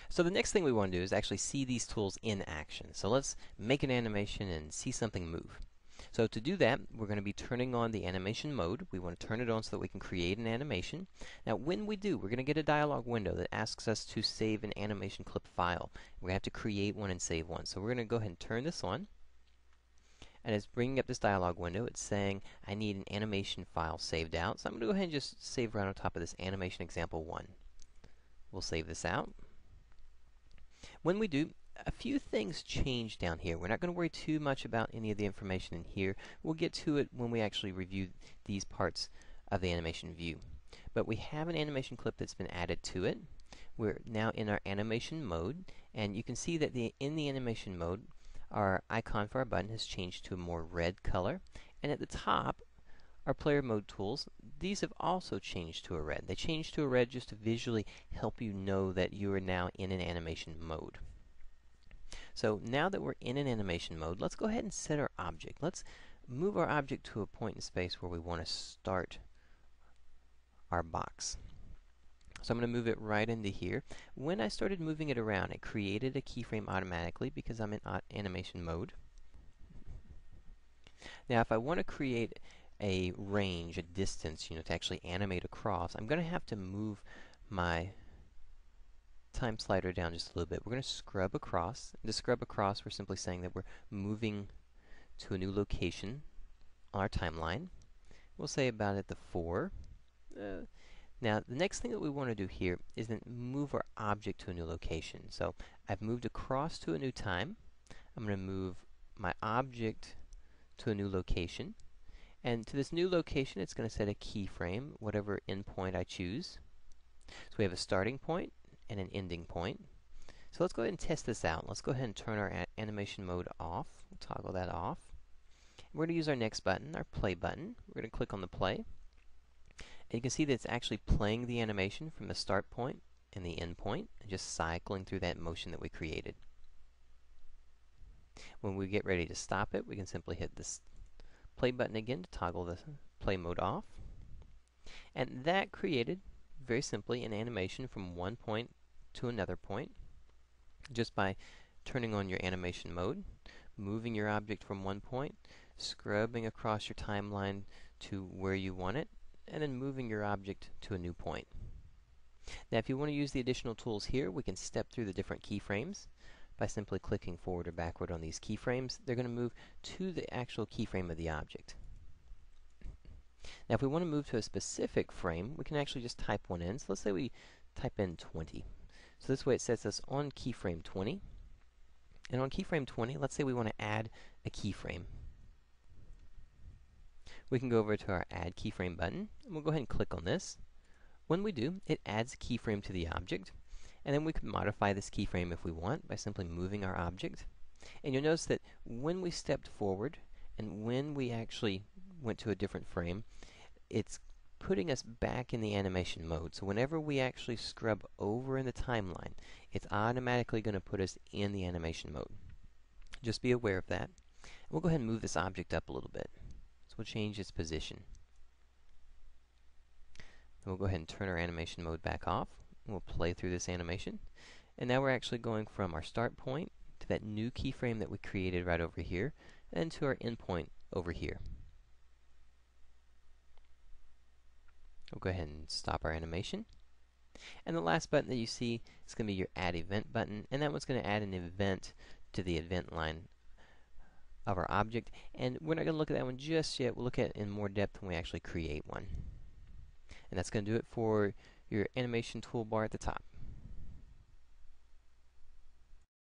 So the next thing we want to do is actually see these tools in action. So let's make an animation and see something move. So to do that, we're going to be turning on the animation mode. We want to turn it on so that we can create an animation. Now when we do, we're going to get a dialog window that asks us to save an animation clip file. We're going to have to create one and save one. So we're going to go ahead and turn this on. And it's bringing up this dialog window. It's saying I need an animation file saved out. So I'm going to go ahead and just save right on top of this animation example 1. We'll save this out. When we do, a few things change down here. We're not going to worry too much about any of the information in here. We'll get to it when we actually review these parts of the animation view. But we have an animation clip that's been added to it. We're now in our animation mode, and you can see that in the animation mode, our icon for our button has changed to a more red color. And at the top, our player mode tools, these have also changed to a red. They changed to a red just to visually help you know that you are now in an animation mode. So now that we're in an animation mode, let's go ahead and set our object. Let's move our object to a point in space where we want to start our box. So I'm going to move it right into here. When I started moving it around, it created a keyframe automatically because I'm in animation mode. Now if I want to create a range, a distance, to actually animate across, I'm going to have to move my time slider down just a little bit. We're going to scrub across. To scrub across, we're simply saying that we're moving to a new location on our timeline. We'll say about at the 4. Now, the next thing that we want to do here is then move our object to a new location. So, I've moved across to a new time. I'm going to move my object to a new location. And to this new location, it's going to set a keyframe, whatever endpoint I choose. So we have a starting point and an ending point. So let's go ahead and test this out. Let's go ahead and turn our animation mode off. We'll toggle that off. We're going to use our next button, our play button. We're going to click on the play. And you can see that it's actually playing the animation from the start point and the end point, and just cycling through that motion that we created. When we get ready to stop it, we can simply hit this play button again to toggle the play mode off. And that created, very simply, an animation from one point to another point, just by turning on your animation mode, moving your object from one point, scrubbing across your timeline to where you want it, and then moving your object to a new point. Now if you want to use the additional tools here, we can step through the different keyframes by simply clicking forward or backward on these keyframes. They're going to move to the actual keyframe of the object. Now if we want to move to a specific frame, we can actually just type one in. So let's say we type in 20. So this way it sets us on keyframe 20. And on keyframe 20, let's say we want to add a keyframe. We can go over to our Add Keyframe button, and we'll go ahead and click on this. When we do, it adds a keyframe to the object, and then we can modify this keyframe if we want by simply moving our object. And you'll notice that when we stepped forward, and when we actually went to a different frame, it's putting us back in the animation mode. So whenever we actually scrub over in the timeline, it's automatically going to put us in the animation mode. Just be aware of that. We'll go ahead and move this object up a little bit. So we'll change its position. Then we'll go ahead and turn our animation mode back off. And we'll play through this animation. And now we're actually going from our start point to that new keyframe that we created right over here, and to our end point over here. We'll go ahead and stop our animation. And the last button that you see is going to be your Add Event button, and that one's going to add an event to the event line of our object. And we're not going to look at that one just yet. We'll look at it in more depth when we actually create one. And that's going to do it for your animation toolbar at the top.